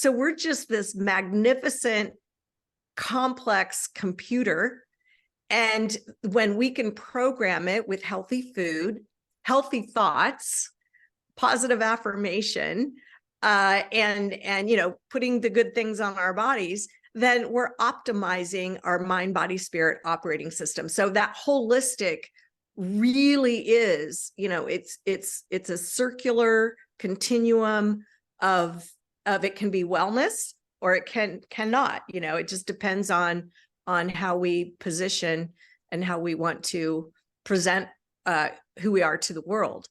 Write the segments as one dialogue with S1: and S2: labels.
S1: So we're just this magnificent, complex computer. And when we can program it with healthy food, healthy thoughts, positive affirmation, and putting the good things on our bodies, then we're optimizing our mind, body, spirit operating system. So that holistic really is, it's a circular continuum of it can be wellness or it cannot. It just depends on how we position and how we want to present who we are to the world.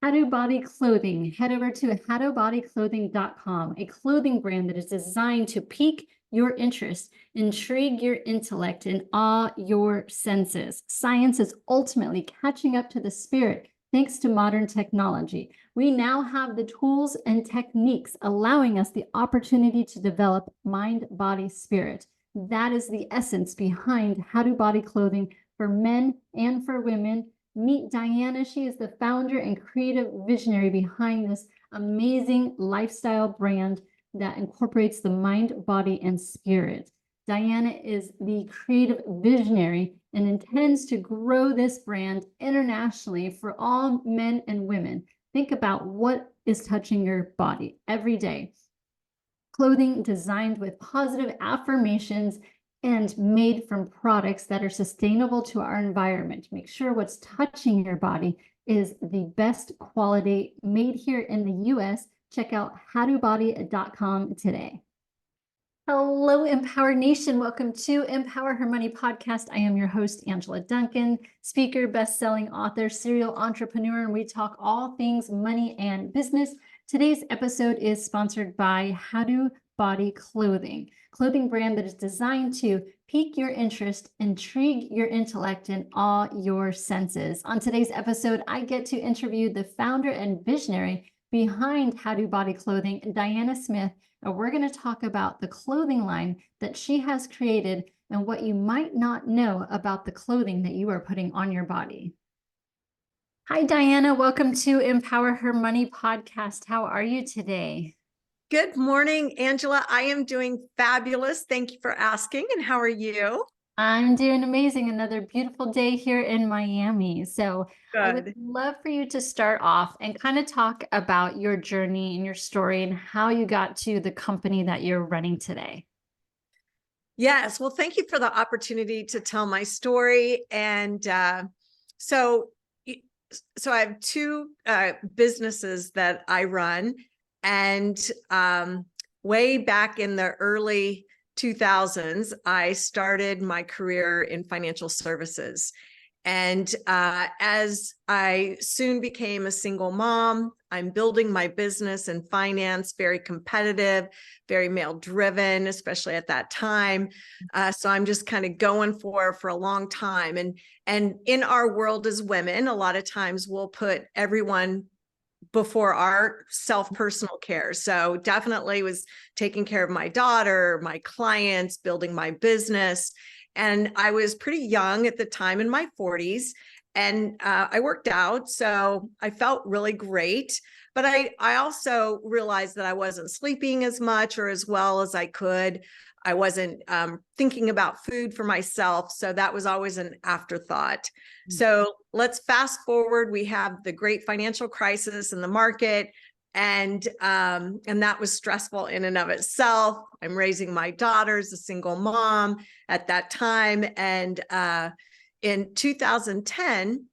S2: Hadobody clothing. Head over to hadobodyclothing.com, a clothing brand that is designed to pique your interest, intrigue your intellect, and awe your senses. Science is ultimately catching up to the spirit thanks to modern technology. We now have the tools and techniques allowing us the opportunity to develop mind, body, spirit. That is the essence behind Hadobody clothing for men and for women. Meet Dianna. She is the founder and creative visionary behind this amazing lifestyle brand that incorporates the mind, body, and spirit. Dianna is the creative visionary and intends to grow this brand internationally for all men and women. Think about what is touching your body every day. Clothing designed with positive affirmations and made from products that are sustainable to our environment. Make sure what's touching your body is the best quality, made here in the US. Check out hadobody.com today. Hello, Empower Nation. Welcome to Empower Her Money podcast. I am your host, Angela Duncan, speaker, best-selling author, serial entrepreneur, and we talk all things money and business. Today's episode is sponsored by Hadobody clothing brand that is designed to pique your interest, intrigue your intellect, and awe your senses. On today's episode, I get to interview the founder and visionary behind Hadobody clothing, Dianna Smith, and we're going to talk about the clothing line that she has created and what you might not know about the clothing that you are putting on your body. Hi, Dianna. Welcome to Empower Her Money podcast. How are you today?
S1: Good morning, Angela. I am doing fabulous. Thank you for asking. And how are you?
S2: I'm doing amazing. Another beautiful day here in Miami. So
S1: Good.
S2: I would love for you to start off and kind of talk about your journey and your story and how you got to the company that you're running today.
S1: Yes. Well, thank you for the opportunity to tell my story. And so I have two businesses that I run. And way back in the early 2000s, I started my career in financial services. And as I soon became a single mom, I'm building my business in finance, very competitive, very male driven, especially at that time. So I'm just kind of going for a long time. And in our world as women, a lot of times we'll put everyone before our personal care. So definitely was taking care of my daughter, my clients, building my business. And I was pretty young at the time, in my 40s, and I worked out. So I felt really great. But I also realized that I wasn't sleeping as much or as well as I could. I wasn't thinking about food for myself. So that was always an afterthought. So let's fast forward. We have the great financial crisis in the market. And that was stressful in and of itself. I'm raising my daughters, a single mom at that time. And in 2010,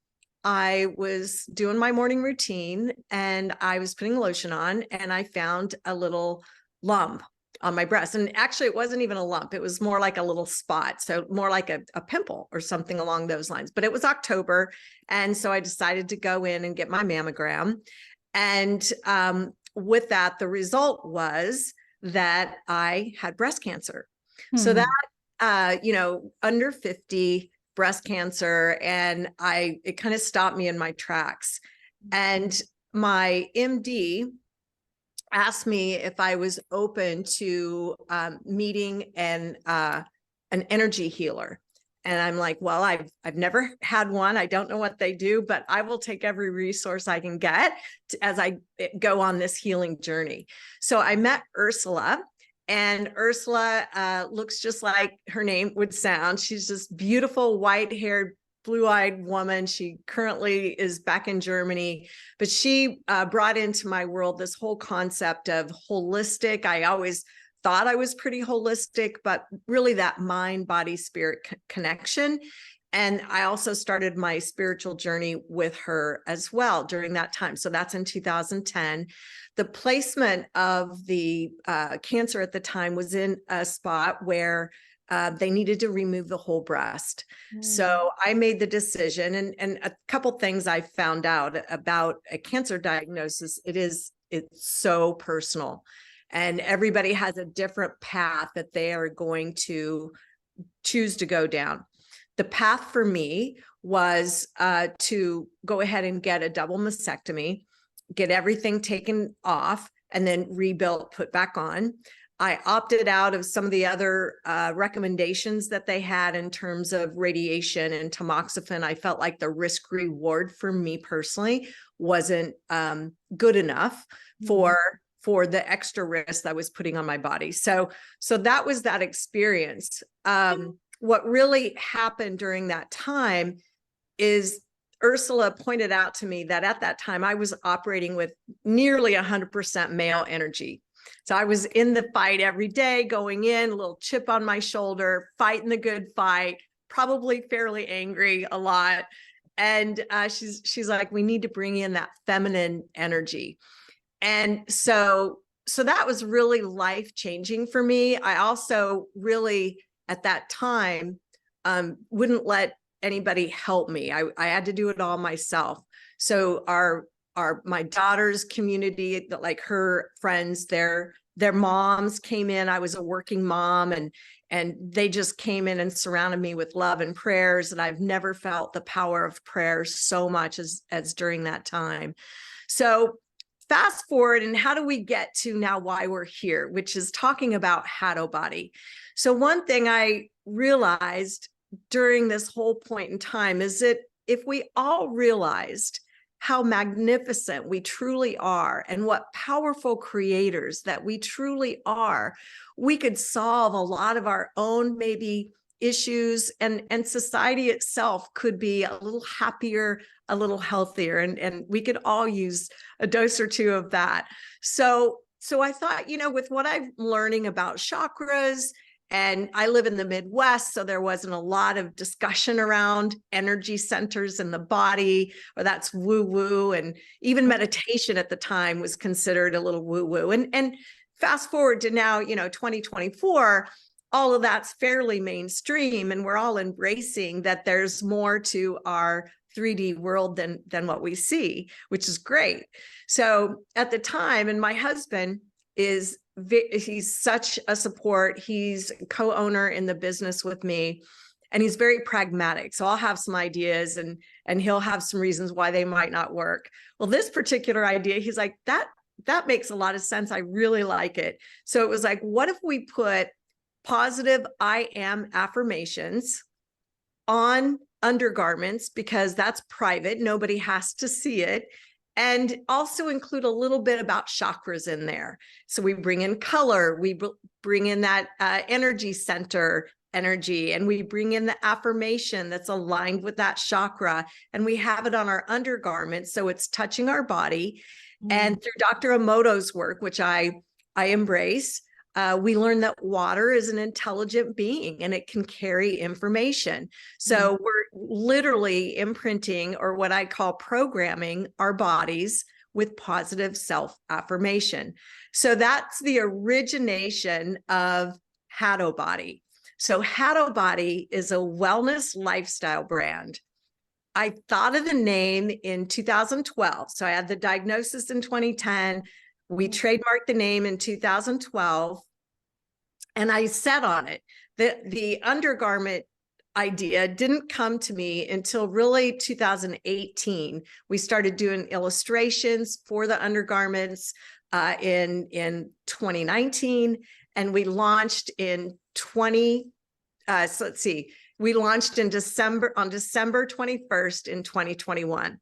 S1: I was doing my morning routine and I was putting lotion on and I found a little lump on my breast. And actually it wasn't even a lump. It was more like a little spot. So more like a pimple or something along those lines, but it was October. And so I decided to go in and get my mammogram. And with that, the result was that I had breast cancer. So that, under 50, breast cancer, and it kind of stopped me in my tracks. And my MD asked me if I was open to meeting an energy healer. And I'm like, well, I've never had one. I don't know what they do, but I will take every resource I can get as I go on this healing journey. So I met Ursula, and Ursula looks just like her name would sound. She's this beautiful, white-haired, blue-eyed woman. She currently is back in Germany, but she brought into my world this whole concept of holistic. I always thought I was pretty holistic, but really that mind, body, spirit connection. And I also started my spiritual journey with her as well during that time. So that's in 2010. The placement of the cancer at the time was in a spot where they needed to remove the whole breast. So I made the decision, and a couple things I found out about a cancer diagnosis. It's so personal. And everybody has a different path that they are going to choose to go down. The path for me was to go ahead and get a double mastectomy, get everything taken off, and then rebuilt, put back on. I opted out of some of the other recommendations that they had in terms of radiation and tamoxifen. I felt like the risk reward for me personally wasn't good enough for the extra risk I was putting on my body. So that was that experience. What really happened during that time is Ursula pointed out to me that at that time I was operating with nearly 100% male energy. So I was in the fight every day, going in, a little chip on my shoulder, fighting the good fight, probably fairly angry a lot. And she's like, we need to bring in that feminine energy. And so that was really life-changing for me. I also really, at that time, wouldn't let anybody help me. I had to do it all myself. So my daughter's community, like her friends, their moms came in. I was a working mom, and they just came in and surrounded me with love and prayers. And I've never felt the power of prayer so much as during that time. So fast forward, and how do we get to now why we're here, which is talking about Hadobody. So one thing I realized during this whole point in time is that if we all realized how magnificent we truly are and what powerful creators that we truly are, we could solve a lot of our own maybe issues, and society itself could be a little happier, a little healthier, and we could all use a dose or two of that. So I thought, with what I'm learning about chakras, and I live in the Midwest, so there wasn't a lot of discussion around energy centers in the body, or that's woo-woo, and even meditation at the time was considered a little woo-woo. And fast forward to now, 2024, all of that's fairly mainstream, and we're all embracing that there's more to our 3D world than what we see, which is great. So at the time, and my husband he's such a support. He's co-owner in the business with me, and he's very pragmatic. So I'll have some ideas, and he'll have some reasons why they might not work. Well, this particular idea, he's like, that makes a lot of sense. I really like it. So it was like, what if we put positive I am affirmations on undergarments, because that's private, nobody has to see it, and also include a little bit about chakras in there. So we bring in color, we bring in that energy center energy, and we bring in the affirmation that's aligned with that chakra, and we have it on our undergarments, so it's touching our body. And through Dr. Emoto's work, which I embrace, we learn that water is an intelligent being, and it can carry information. So we're literally imprinting, or what I call programming, our bodies with positive self-affirmation. So that's the origination of Hadobody. So Hadobody is a wellness lifestyle brand. I thought of the name in 2012. So I had the diagnosis in 2010. We trademarked the name in 2012. And I sat on it. The undergarment idea didn't come to me until really 2018. We started doing illustrations for the undergarments in 2019, and we launched in 20. So let's see, we launched in December, on December 21st in 2021.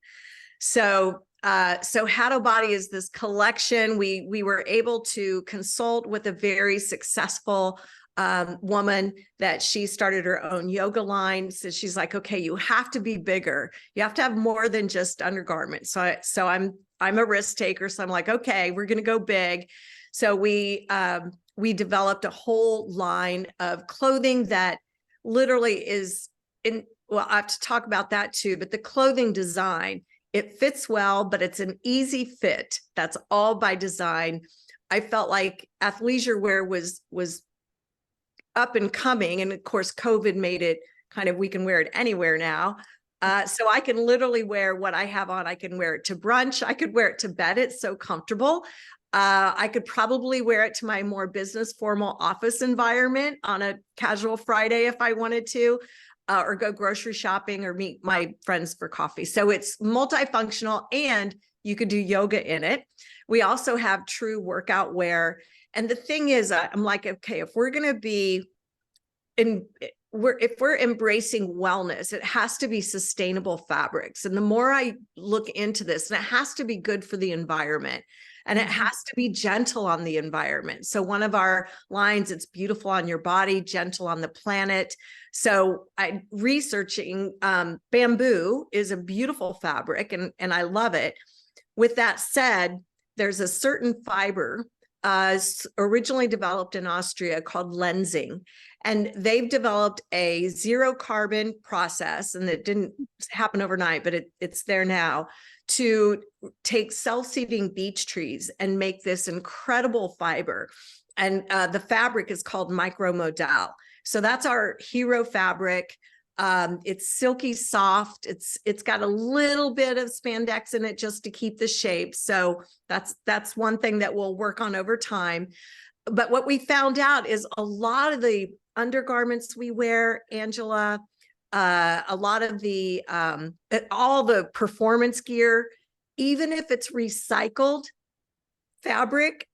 S1: So Hadobody is this collection. We were able to consult with a very successful woman that she started her own yoga line. So she's like, okay, you have to be bigger. You have to have more than just undergarments. So I'm a risk taker. So I'm like, okay, we're going to go big. So we developed a whole line of clothing that literally is well, I have to talk about that too, but the clothing design, it fits well, but it's an easy fit. That's all by design. I felt like athleisure wear was up and coming. And of course, COVID made it kind of, we can wear it anywhere now. So I can literally wear what I have on. I can wear it to brunch. I could wear it to bed. It's so comfortable. I could probably wear it to my more business formal office environment on a casual Friday if I wanted to, or go grocery shopping or meet my friends for coffee. So it's multifunctional, and you could do yoga in it. We also have true workout wear. And the thing is, I'm like, okay, if we're going to be if we're embracing wellness, it has to be sustainable fabrics. And the more I look into this, and it has to be good for the environment, and it has to be gentle on the environment. So one of our lines, it's beautiful on your body, gentle on the planet. So researching bamboo is a beautiful fabric, and I love it. With that said, there's a certain fiber originally developed in Austria called lensing. And they've developed a zero carbon process, and it didn't happen overnight, but it's there now, to take self-seeding beech trees and make this incredible fiber. And the fabric is called micromodal. So that's our hero fabric. It's silky soft. It's got a little bit of spandex in it just to keep the shape. So that's one thing that we'll work on over time. But what we found out is a lot of the undergarments we wear, Angela, a lot of the all the performance gear, even if it's recycled fabric,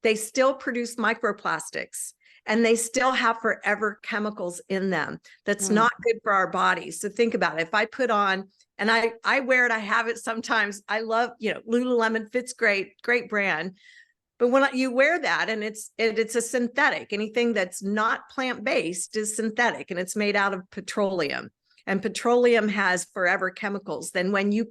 S1: they still produce microplastics. And they still have forever chemicals in them. That's not good for our bodies. So think about it. If I put on, and I wear it, I have it sometimes. I love, Lululemon fits great brand. But when you wear that, and it's a synthetic, anything that's not plant-based is synthetic, and it's made out of petroleum. And petroleum has forever chemicals. Then when you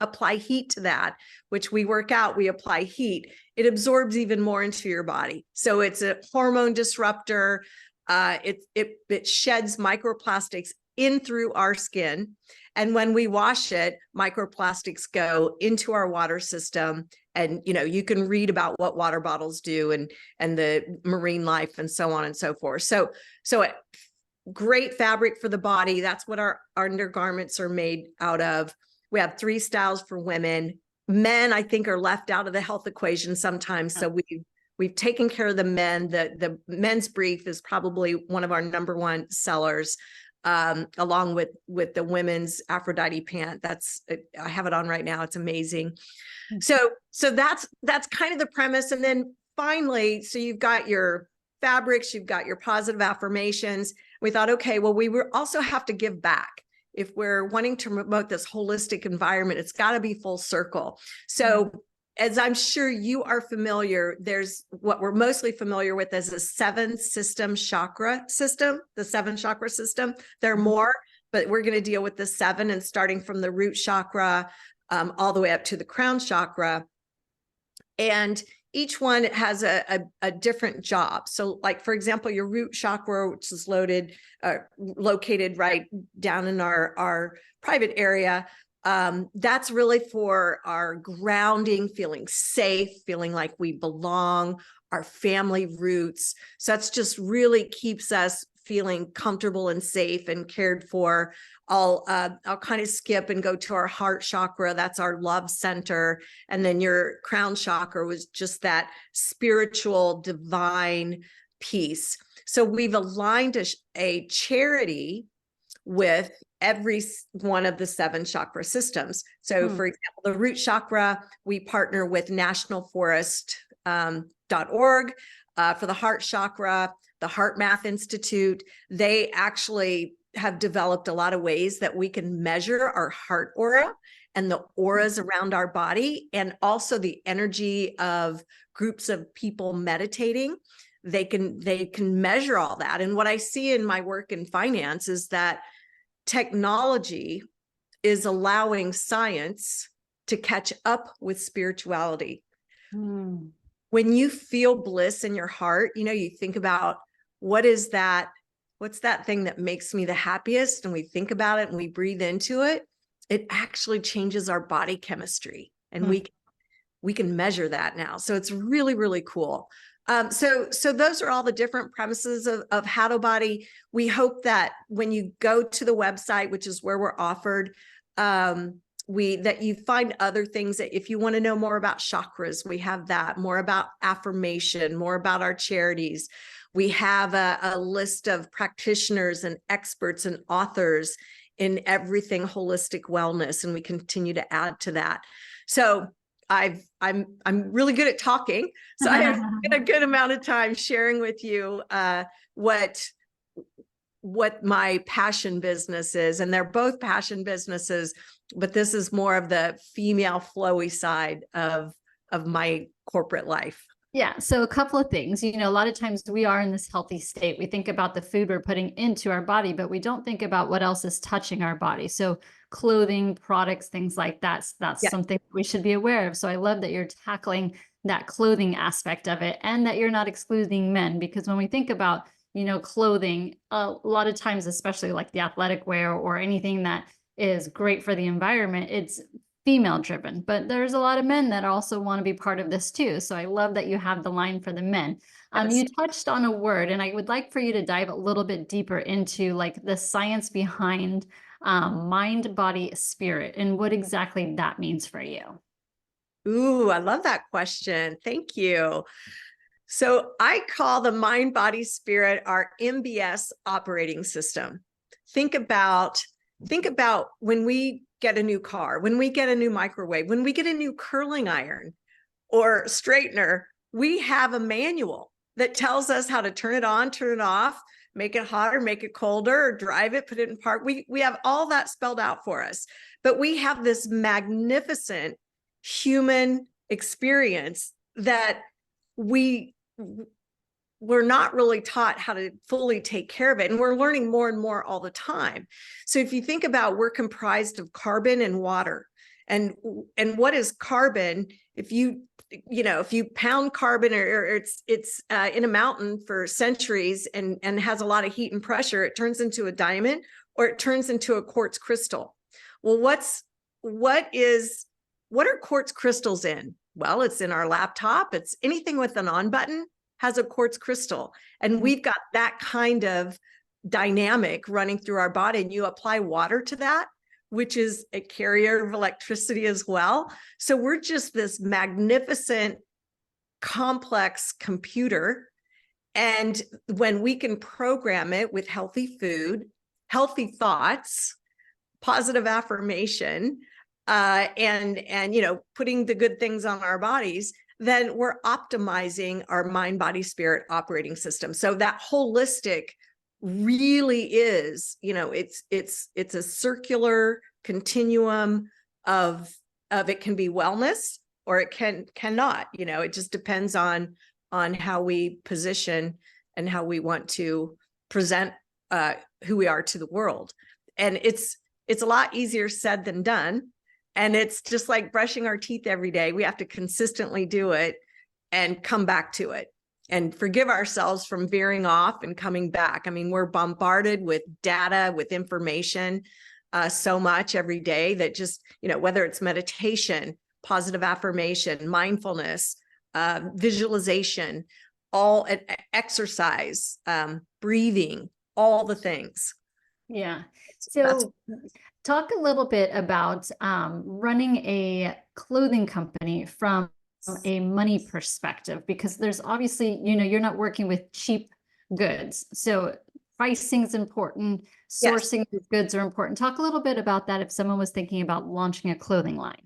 S1: apply heat to that, which we work out, we apply heat, it absorbs even more into your body. So it's a hormone disruptor. It sheds microplastics in through our skin. And when we wash it, microplastics go into our water system. And, you can read about what water bottles do and the marine life and so on and so forth. So great fabric for the body. That's what our undergarments are made out of. We have 3 styles for women. Men, I think, are left out of the health equation sometimes. So we've taken care of the men. The men's brief is probably one of our #1 sellers, along with the women's Aphrodite pant. I have it on right now. It's amazing. So that's kind of the premise. And then finally, so you've got your fabrics, you've got your positive affirmations. We thought, okay, well, we also have to give back. If we're wanting to promote this holistic environment, it's got to be full circle. So as I'm sure you are familiar, there's what we're mostly familiar with as a 7-system chakra system, the 7 chakra system. There are more, but we're going to deal with the 7, and starting from the root chakra all the way up to the crown chakra. And each one has a different job. So like, for example, your root chakra, which is located right down in our private area, that's really for our grounding, feeling safe, feeling like we belong, our family roots. So that's just really keeps us feeling comfortable and safe and cared for. I'll kind of skip and go to our heart chakra. That's our love center. And then your crown chakra was just that spiritual, divine peace. So we've aligned a charity with every one of the 7 chakra systems. So for example, the root chakra, we partner with nationalforest.org. For the heart chakra, the Heart Math Institute, they actually have developed a lot of ways that we can measure our heart aura and the auras around our body, and also the energy of groups of people meditating. They can measure all that. And what I see in my work in finance is that technology is allowing science to catch up with spirituality. When you feel bliss in your heart, you think about, what's that thing that makes me the happiest? And we think about it and we breathe into it. It actually changes our body chemistry, and we can measure that now. So it's really, really cool. So those are all the different premises of Hadobody. We hope that when you go to the website, which is where we're offered, that you find other things. That if you want to know more about chakras, we have that, more about affirmation, more about our charities. We have a list of practitioners and experts and authors in everything holistic wellness, and we continue to add to that. So I'm really good at talking, so I have a good amount of time sharing with you what my passion business is, and they're both passion businesses, but this is more of the female flowy side of my corporate life.
S2: Yeah. So a couple of things, a lot of times we are in this healthy state. We think about the food we're putting into our body, but we don't think about what else is touching our body. So clothing, products, things like that. That's something we should be aware of. So I love that you're tackling that clothing aspect of it, and that you're not excluding men, because when we think about, clothing, a lot of times, especially like the athletic wear or anything that is great for the environment, it's female driven, but there's a lot of men that also want to be part of this too. So I love that you have the line for the men.
S1: Yes.
S2: You touched on a word, and I would like for you to dive a little bit deeper into like the science behind mind, body, spirit, and what exactly that means for you.
S1: Ooh, I love that question. Thank you. So I call the mind, body, spirit our MBS operating system. Think about when we get a new car, when we get a new microwave, when we get a new curling iron or straightener, we have a manual that tells us how to turn it on, turn it off, make it hotter, make it colder, or drive it, put it in park. We have all that spelled out for us, but we have this magnificent human experience that we're not really taught how to fully take care of it. And we're learning more and more all the time. So if you think about, we're comprised of carbon and water. And what is carbon? If you pound carbon, or it's in a mountain for centuries and has a lot of heat and pressure, it turns into a diamond, or it turns into a quartz crystal. Well, what are quartz crystals in? Well, it's in our laptop. It's anything with an on button has a quartz crystal. And we've got that kind of dynamic running through our body. And you apply water to that, which is a carrier of electricity as well. So we're just this magnificent, complex computer. And when we can program it with healthy food, healthy thoughts, positive affirmation, and putting the good things on our bodies, then we're optimizing our mind, body, spirit operating system. So that holistic really is, it's a circular continuum of it can be wellness, or it cannot. It just depends on how we position and how we want to present who we are to the world. And it's a lot easier said than done. And it's just like brushing our teeth every day. We have to consistently do it and come back to it and forgive ourselves from veering off and coming back. I mean, we're bombarded with data, with information so much every day that just, whether it's meditation, positive affirmation, mindfulness, visualization, all exercise, breathing, all the things.
S2: Yeah. So talk a little bit about running a clothing company from a money perspective, because there's obviously, you're not working with cheap goods. So pricing is important,
S1: Yes.
S2: sourcing of goods are important. Talk a little bit about that if someone was thinking about launching a clothing line.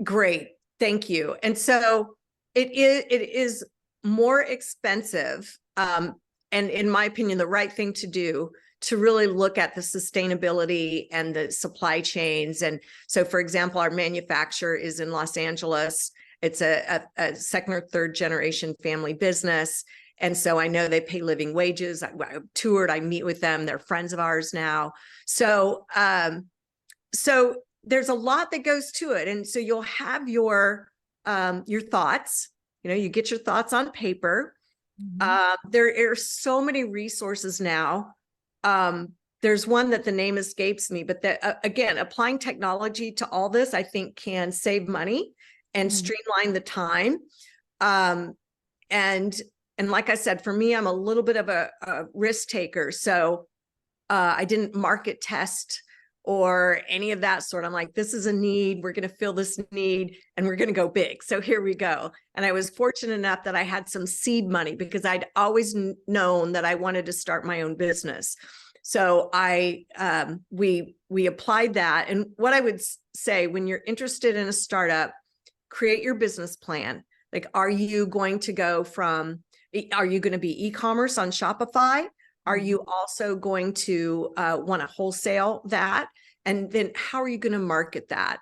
S1: Great. Thank you. And so it is more expensive. And in my opinion, the right thing to do to really look at the sustainability and the supply chains. And so, for example, our manufacturer is in Los Angeles. It's a second or third generation family business. And so I know they pay living wages. I toured, I meet with them. They're friends of ours now. So there's a lot that goes to it. And so you'll have your thoughts, you get your thoughts on paper. There are so many resources now. There's one that the name escapes me, but that again, applying technology to all this, I think can save money and streamline the time. And like I said, for me, I'm a little bit of a risk taker. So I didn't market test or any of that sort. I'm like, this is a need. We're going to fill this need and we're going to go big. So here we go. And I was fortunate enough that I had some seed money because I'd always known that I wanted to start my own business. So we applied that. And what I would say when you're interested in a startup, create your business plan. Like, are you going to be e-commerce on Shopify? Are you also going to want to wholesale that? And then how are you going to market that?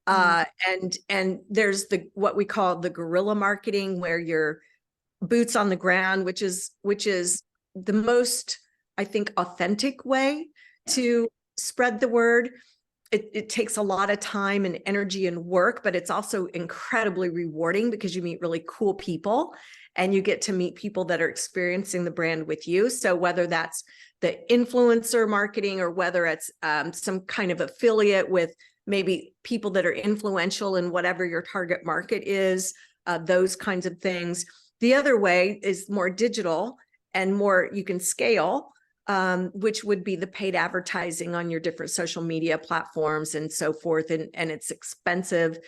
S1: And there's what we call the guerrilla marketing, where you're boots on the ground, which is the most, I think, authentic way to spread the word. It takes a lot of time and energy and work, but it's also incredibly rewarding because you meet really cool people and you get to meet people that are experiencing the brand with you. So whether that's the influencer marketing or whether it's some kind of affiliate with maybe people that are influential in whatever your target market is, those kinds of things. The other way is more digital and more you can scale, which would be the paid advertising on your different social media platforms and so forth. And it's expensive.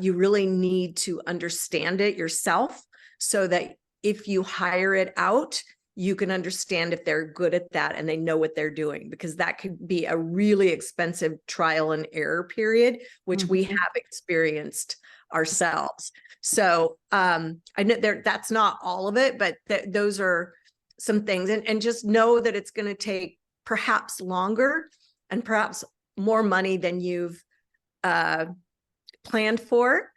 S1: You really need to understand it yourself so that if you hire it out, you can understand if they're good at that and they know what they're doing, because that could be a really expensive trial and error period, which we have experienced ourselves. So I know that's not all of it, but those are some things. And just know that it's going to take perhaps longer and perhaps more money than you've planned for.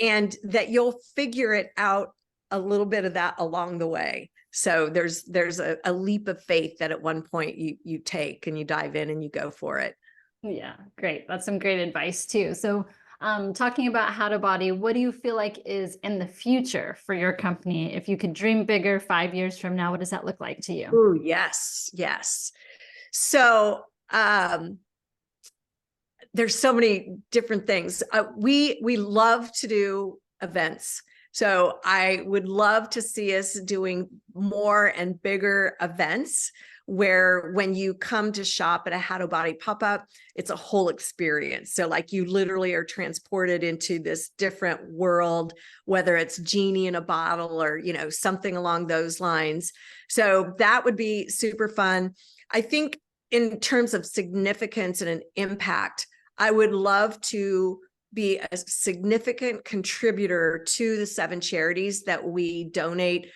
S1: And that you'll figure it out a little bit of that along the way. So there's a leap of faith that at one point you take and you dive in and you go for it.
S2: Yeah, great. That's some great advice too. So talking about Hadobody, what do you feel like is in the future for your company? If you could dream bigger 5 years from now, what does that look like to you?
S1: Oh, yes. So there's so many different things. We love to do events. So I would love to see us doing more and bigger events where when you come to shop at a Hadobody pop-up, it's a whole experience. So like you literally are transported into this different world, whether it's genie in a bottle or, something along those lines. So that would be super fun. I think in terms of significance and an impact, I would love to be a significant contributor to the 7 charities that we donate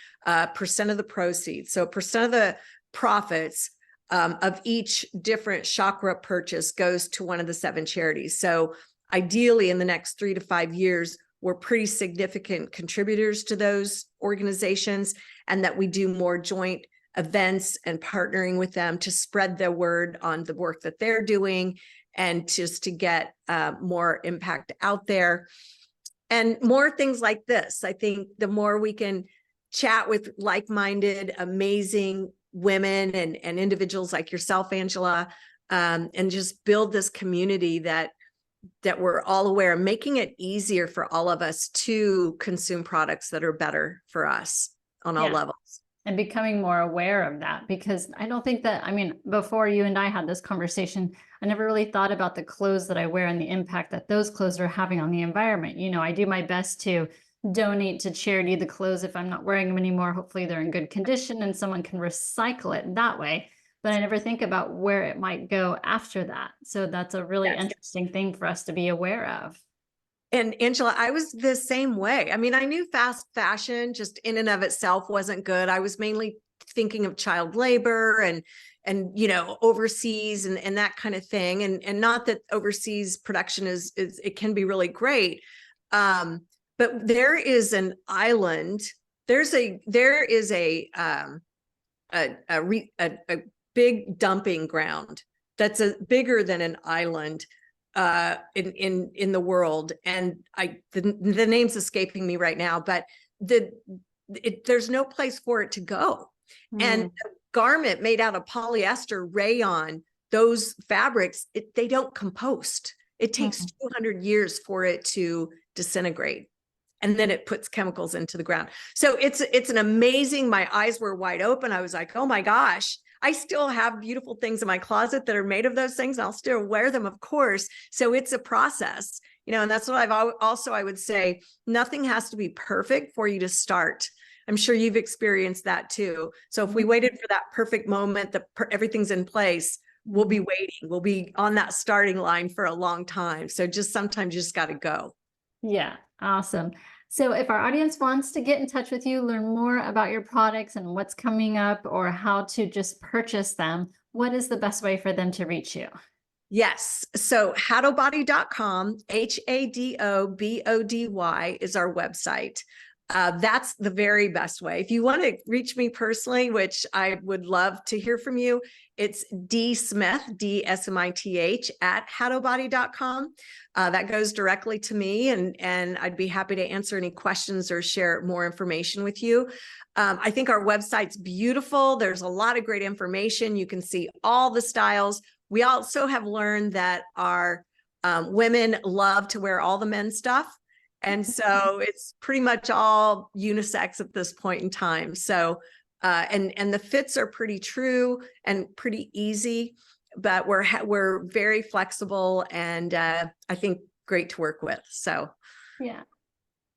S1: percent of the proceeds. So percent of the profits of each different chakra purchase goes to one of the 7 charities. So ideally in the next 3 to 5 years, we're pretty significant contributors to those organizations, and that we do more joint events and partnering with them to spread the word on the work that they're doing and just to get more impact out there and more things like this. I think the more we can chat with like-minded, amazing women and individuals like yourself, Angela, and just build this community that we're all aware, making it easier for all of us to consume products that are better for us on all levels.
S2: And becoming more aware of that, because I don't think that, before you and I had this conversation, I never really thought about the clothes that I wear and the impact that those clothes are having on the environment. I do my best to donate to charity the clothes if I'm not wearing them anymore. Hopefully they're in good condition and someone can recycle it that way. But I never think about where it might go after that. So that's a really interesting thing for us to be aware of.
S1: And Angela, I was the same way. I mean, I knew fast fashion just in and of itself wasn't good. I was mainly thinking of child labor and overseas and that kind of thing. And not that overseas production is it can be really great. But there is an island. There is a big dumping ground that's bigger than an island in the world, and the name's escaping me right now, but there's no place for it to go. And a garment made out of polyester rayon, those fabrics, they don't compost. It takes 200 years for it to disintegrate, and then it puts chemicals into the ground. So it's an amazing, my eyes were wide open. I was like, oh my gosh, I still have beautiful things in my closet that are made of those things. I'll still wear them, of course. So it's a process, and that's what I would say, nothing has to be perfect for you to start. I'm sure you've experienced that too. So if we waited for that perfect moment, everything's in place, we'll be waiting. We'll be on that starting line for a long time. So sometimes you just got to go.
S2: Yeah, awesome. So if our audience wants to get in touch with you, learn more about your products and what's coming up, or how to just purchase them, what is the best way for them to reach you?
S1: Yes. So hadobody.com, HADOBODY is our website. That's the very best way. If you want to reach me personally, which I would love to hear from you, it's DSmith, DSMITH at hadobody.com. That goes directly to me, and I'd be happy to answer any questions or share more information with you. I think our website's beautiful. There's a lot of great information. You can see all the styles. We also have learned that our women love to wear all the men's stuff. And so it's pretty much all unisex at this point in time. So, and the fits are pretty true and pretty easy, but we're very flexible and I think great to work with. So,
S2: yeah.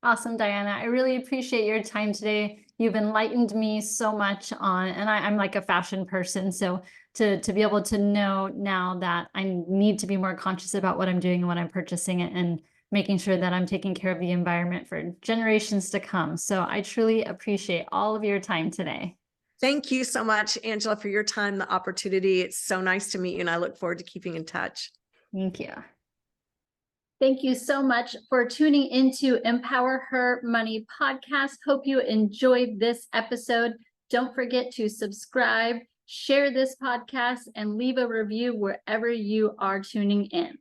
S2: Awesome, Dianna. I really appreciate your time today. You've enlightened me so much on, and I'm like a fashion person. So to be able to know now that I need to be more conscious about what I'm doing and what I'm purchasing, and making sure that I'm taking care of the environment for generations to come. So I truly appreciate all of your time today.
S1: Thank you so much, Angela, for your time, the opportunity. It's so nice to meet you, and I look forward to keeping in touch.
S2: Thank you. Thank you so much for tuning into Empower Her Money podcast. Hope you enjoyed this episode. Don't forget to subscribe, share this podcast, and leave a review wherever you are tuning in.